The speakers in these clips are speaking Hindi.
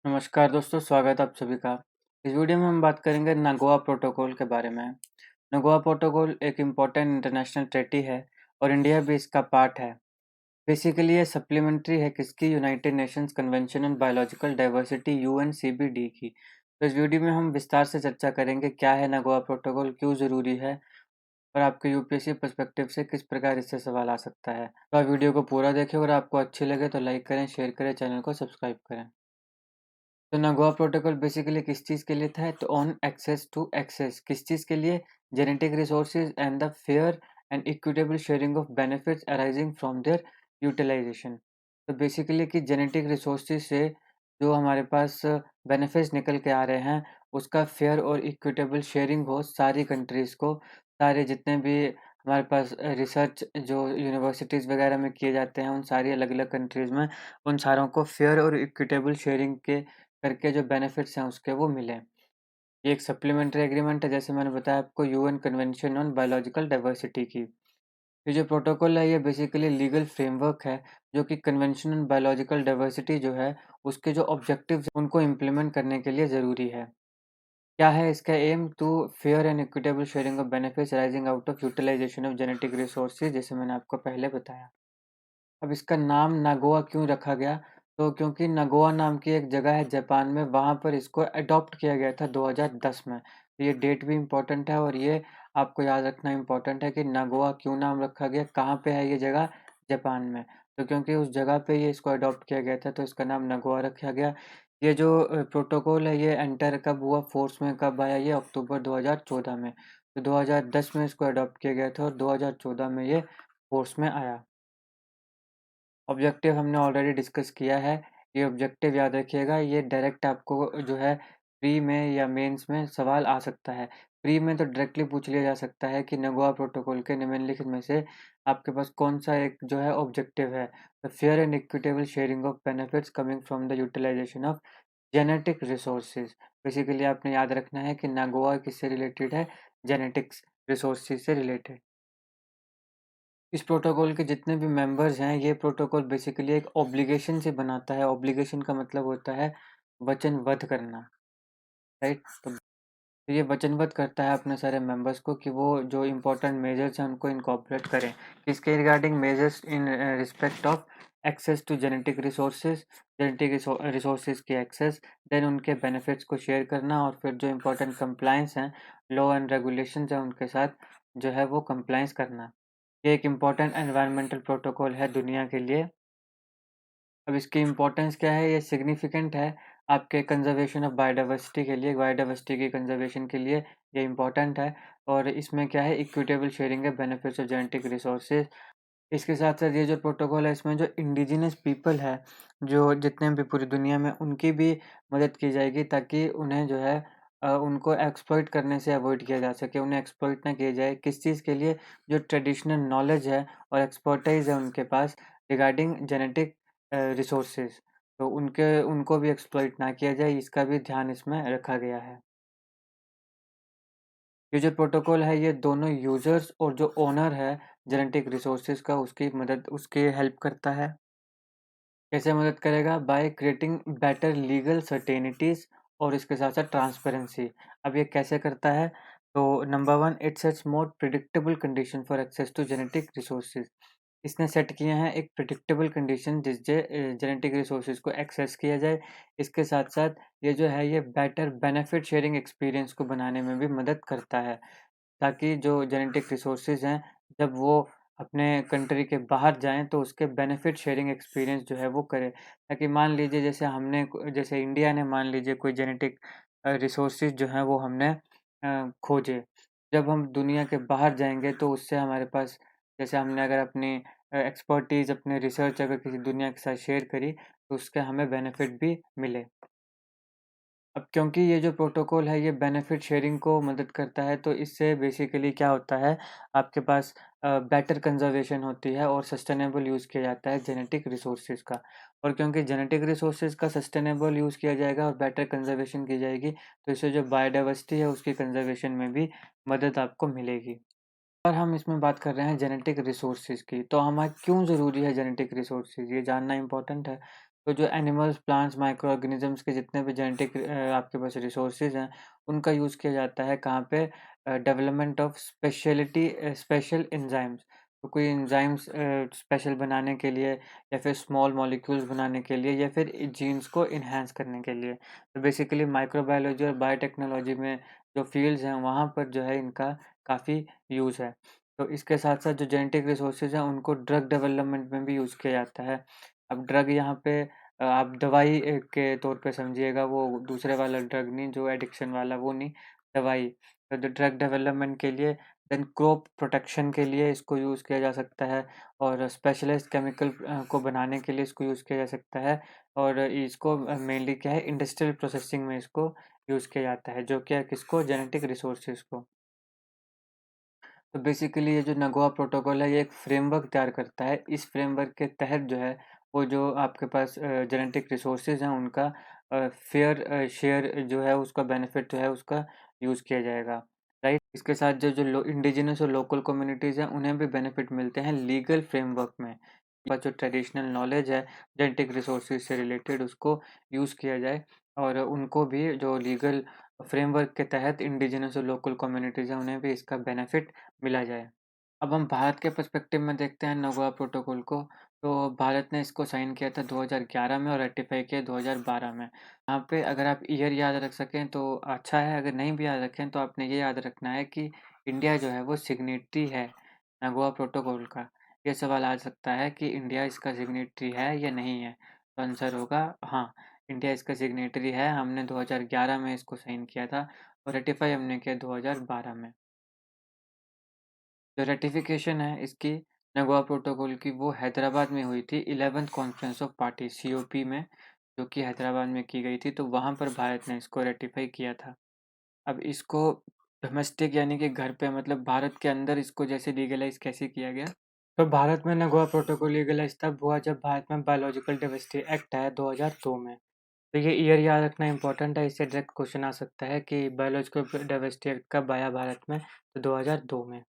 नमस्कार दोस्तों, स्वागत है आप सभी का। इस वीडियो में हम बात करेंगे नागोआ प्रोटोकॉल के बारे में। नागोआ प्रोटोकॉल एक इम्पोर्टेंट इंटरनेशनल ट्रीटी है और इंडिया भी इसका पार्ट है। बेसिकली ये सप्लीमेंट्री है किसकी, United Nations Convention on Biological Diversity UNCBD की। तो इस वीडियो में हम विस्तार से चर्चा करेंगे क्या है नागोआ प्रोटोकॉल, क्यों ज़रूरी है और आपके यूपीएससी पर्सपेक्टिव से किस प्रकार इससे सवाल आ सकता है। तो आप वीडियो को पूरा देखें और आपको अच्छी लगे तो लाइक करें, शेयर करें, चैनल को सब्सक्राइब करें। तो नगोआ प्रोटोकॉल बेसिकली किस चीज़ के लिए था? तो ऑन एक्सेस टू एक्सेस, किस चीज़ के लिए? Genetic resources and the fair and equitable sharing of benefits arising from their utilisation. तो बेसिकली कि जेनेटिक रिसोर्सेज से जो हमारे पास बेनिफिट्स निकल के आ रहे हैं, उसका फेयर और इक्विटेबल शेयरिंग हो सारी कंट्रीज़ को। सारे जितने भी हमारे पास रिसर्च जो यूनिवर्सिटीज़ वगैरह में किए जाते हैं, उन सारी अलग-अलग कंट्रीज़ में उन सारों को फेयर और इक्विटेबल शेयरिंग के करके जो बेनिफिट्स हैं उसके वो मिलें। ये एक सप्लीमेंट्री एग्रीमेंट है, जैसे मैंने बताया आपको, UN convention on Biological diversity की। ये जो प्रोटोकॉल है ये बेसिकली लीगल फ्रेमवर्क है जो कि कन्वेंशन ऑन बायोलॉजिकल डाइवर्सिटी जो है उसके जो ऑब्जेक्टिव्स उनको इम्प्लीमेंट करने के लिए ज़रूरी है। क्या है इसका aim? To fair and equitable sharing of benefits rising out of utilisation of genetic resources, जैसे मैंने आपको पहले बताया। अब इसका नाम नागोआ क्यों रखा गया? तो क्योंकि नागोआ नाम की एक जगह है जापान में, वहाँ पर इसको अडॉप्ट किया गया था 2010 में। तो ये डेट भी इम्पोर्टेंट है और ये आपको याद रखना इम्पोर्टेंट है कि नागोआ क्यों नाम रखा गया, कहाँ पे है ये जगह? जापान में। तो क्योंकि उस जगह पे ये इसको अडॉप्ट किया गया था तो इसका नाम नागोआ रखा गया। ये जो प्रोटोकॉल है ये एंटर कब हुआ, फोर्स में कब आया? ये अक्टूबर 2014 में। तो 2010 में इसको अडॉप्ट किया गया था और 2014 में ये फोर्स में आया। ऑब्जेक्टिव हमने ऑलरेडी डिस्कस किया है। ये ऑब्जेक्टिव याद रखिएगा, ये डायरेक्ट आपको जो है प्री में या मेंस में सवाल आ सकता है। प्री में तो डायरेक्टली पूछ लिया जा सकता है कि नगोआ प्रोटोकॉल के निम्नलिखित में से आपके पास कौन-सा एक जो है ऑब्जेक्टिव है? The fair and equitable sharing of benefits coming from the utilisation of genetic resources. Basically आपने याद रखना है कि नागोआ किससे रिलेटेड है? जेनेटिक्स रिसोर्सेज से रिलेटेड। इस प्रोटोकॉल के जितने भी मेंबर्स हैं, ये प्रोटोकॉल बेसिकली एक ऑब्लिगेशन से बनाता है। ऑब्लिगेशन का मतलब होता है वचनबद्ध करना, राइट? तो ये वचनबद्ध करता है अपने सारे मेंबर्स को कि वो जो इम्पोर्टेंट मेजर्स हैं उनको इनकॉर्पोरेट करें। किसके regarding? Measures in respect of access to genetic resources, genetic resources की एक्सेस, देन उनके बेनिफिट्स को शेयर करना और फिर जो इम्पोर्टेंट कंप्लायंस हैं, लॉ एंड रेगुलेशंस हैं उनके साथ जो है वो कंप्लायंस करना। ये एक इम्पोर्टेंट एनवायरमेंटल प्रोटोकॉल है दुनिया के लिए। अब इसकी इम्पोर्टेंस क्या है? ये सिग्निफिकेंट है आपके कंज़र्वेशन ऑफ बायोडायवर्सिटी के लिए, बायोडायवर्सिटी की कंज़र्वेशन के लिए ये इम्पोर्टेंट है। और इसमें क्या है? इक्विटेबल शेयरिंग है बेनिफिट्स ऑफ जेनेटिक रिसोर्सेज। इसके साथ-साथ ये जो प्रोटोकॉल है इसमें जो इंडिजिनस पीपल है, जो जितने भी पूरी दुनिया में उनकी भी मदद की जाएगी ताकि उन्हें जो है उनको एक्सप्लॉइट करने से अवॉइड किया जा सके, उन्हें एक्सप्लॉइट ना किया जाए। किस चीज़ के लिए? जो ट्रेडिशनल नॉलेज है और एक्सपर्टाइज़ है उनके पास रिगार्डिंग जेनेटिक रिसोर्सेज, तो उनको भी एक्सप्लॉइट ना किया जाए, इसका भी ध्यान इसमें रखा गया है। ये जो प्रोटोकॉल है ये दोनों यूज़र्स और जो ओनर है जेनेटिक रिसोर्सेज का उसकी हेल्प करता है। कैसे मदद करेगा? बाय क्रिएटिंग बेटर लीगल सर्टेनिटीज़ और इसके साथ-साथ ट्रांसपेरेंसी। अब ये कैसे करता है? तो number 1, it sets more predictable condition for access to genetic resources. इसने सेट किए हैं एक प्रेडिक्टेबल कंडीशन जिससे जेनेटिक रिसोर्सेज को एक्सेस किया जाए। इसके साथ-साथ ये जो है ये बेटर बेनिफिट शेयरिंग एक्सपीरियंस को बनाने में भी मदद करता है। ताकि जो जेनेटिक रिसोर्सेज हैं, जब वो अपने कंट्री के बाहर जाएँ तो उसके बेनिफिट शेयरिंग एक्सपीरियंस जो है वो करें। ताकि मान लीजिए जैसे इंडिया ने मान लीजिए कोई जेनेटिक रिसोर्सेज जो हैं वो हमने खोजे। जब हम दुनिया के बाहर जाएँगे तो उससे हमारे पास जैसे हमने अगर अपनी एक्सपर्टीज़, अपनी रिसर्च अगर किसी दुनिया के साथ शेयर करी, तो उसके हमें बेनिफिट भी मिले। अब क्योंकि ये जो प्रोटोकॉल है ये बेनिफिट शेयरिंग को मदद करता है तो इससे बेसिकली क्या होता है आपके पास बेटर कंजर्वेशन होती है और सस्टेनेबल यूज़ किया जाता है जेनेटिक रिसोर्सेज का। और क्योंकि जेनेटिक रिसोर्सेज का सस्टेनेबल यूज़ किया जाएगा और बेटर कंजर्वेशन की जाएगी तो इससे जो बायोडाइवर्सिटी है उसकी कंजर्वेशन में भी मदद आपको मिलेगी। और हम इसमें बात कर रहे हैं जेनेटिक रिसोर्सेज की, तो हमें क्यों ज़रूरी है जेनेटिक रिसोर्सेज, ये जानना इम्पोर्टेंट है। तो जो एनिमल्स, प्लांट्स, माइक्रो ऑर्गेनिज़म्स के जितने भी जेनेटिक आपके पास रिसोर्सेज़ हैं, उनका यूज़ किया जाता है कहाँ पे? Development of special enzymes. तो कोई एंजाइम्स स्पेशल बनाने के लिए या फिर स्मॉल मॉलिक्यूल्स बनाने के लिए या फिर जीन्स को एनहांस करने के लिए। तो बेसिकली माइक्रोबायोलॉजी और बायोटेक्नोलॉजी में जो फ़ील्ड्स हैं, वहाँ पर जो है इनका काफ़ी यूज़ है। तो इसके साथ-साथ जो जेनेटिक रिसोर्सेज़ हैं, उनको ड्रग डेवलपमेंट में भी यूज़ किया जाता है। अब ड्रग यहाँ पे आप दवाई के तौर पे समझिएगा, वो दूसरे वाला ड्रग नहीं जो एडिक्शन वाला, वो नहीं, दवाई। तो जो ड्रग डेवलपमेंट के लिए, देन क्रॉप प्रोटेक्शन के लिए इसको यूज़ किया जा सकता है और स्पेशलाइज़्ड केमिकल को बनाने के लिए इसको यूज़ किया जा सकता है और इसको मेनली क्या है, इंडस्ट्रियल प्रोसेसिंग में इसको यूज़ किया जाता है, जो कि है किसको? जेनेटिक रिसोर्सेज़ को। तो बेसिकली ये जो नगोआ प्रोटोकॉल है, ये एक फ्रेमवर्क तैयार करता है। इस फ्रेमवर्क के तहत जो है, वो जो आपके पास जेनेटिक रिसोर्सेज़ हैं, उनका फेयर शेयर जो है, उसका बेनिफिट जो है, उसका यूज़ किया जाएगा, राइट? इसके साथ जो जो लो इंडिजिनस और लोकल कम्युनिटीज़ हैं, उन्हें भी बेनिफिट मिलते हैं लीगल फ्रेमवर्क में। और जो ट्रेडिशनल नॉलेज है, जेनेटिक रिसोर्सेज़ से रिलेटेड, उसको यूज़ किया जाए और उनको भी जो लीगल फ्रेमवर्क के तहत इंडिजिनस और लोकल कम्युनिटीज़ हैं, उन्हें भी इसका बेनिफिट मिला जाए। अब हम भारत के पर्सपेक्टिव में देखते हैं नगोया प्रोटोकॉल को, तो भारत ने इसको साइन किया था 2011 में और रेटिफ़ाई किया 2012 में। यहाँ पे अगर आप ईयर याद रख सकें तो अच्छा है, अगर नहीं भी याद रखें तो आपने ये याद रखना है कि इंडिया जो है वो सिग्नेटरी है नगोया प्रोटोकॉल का। ये सवाल आ सकता है कि इंडिया इसका सिग्नेटरी है या नहीं है? तो आंसर होगा हाँ, इंडिया इसका सिग्नेटरी है। हमने 2011 में इसको साइन किया था और रेटिफ़ाई हमने किया 2012 में। जो रेटिफ़िकेशन है इसकी नगोया प्रोटोकॉल की, वो हैदराबाद में हुई थी 11th conference of party COP में, जो कि हैदराबाद में की गई थी, तो वहाँ पर भारत ने इसको रेटिफ़ाई किया था। अब इसको डोमेस्टिक यानी कि घर पे, मतलब भारत के अंदर इसको जैसे लीगलाइज़ कैसे किया गया? तो भारत में नगोया प्रोटोकॉल लीगलाइज़ तब हुआ जब भारत में बायोलॉजिकल डाइवर्सिटी एक्ट आया 2002 में। तो ये ईयर याद रखना इम्पोर्टेंट है, इससे डायरेक्ट क्वेश्चन आ सकता है कि बायोलॉजिकल डाइवर्सिटी एक्ट कब आया भारत में? तो 2002 में।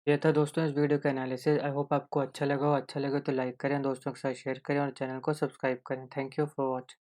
ये था दोस्तों इस वीडियो का एनालिसिस। आई होप आपको अच्छा लगा हो। अच्छा लगे तो लाइक करें, दोस्तों के साथ शेयर करें और चैनल को सब्सक्राइब करें। Thank you for watching.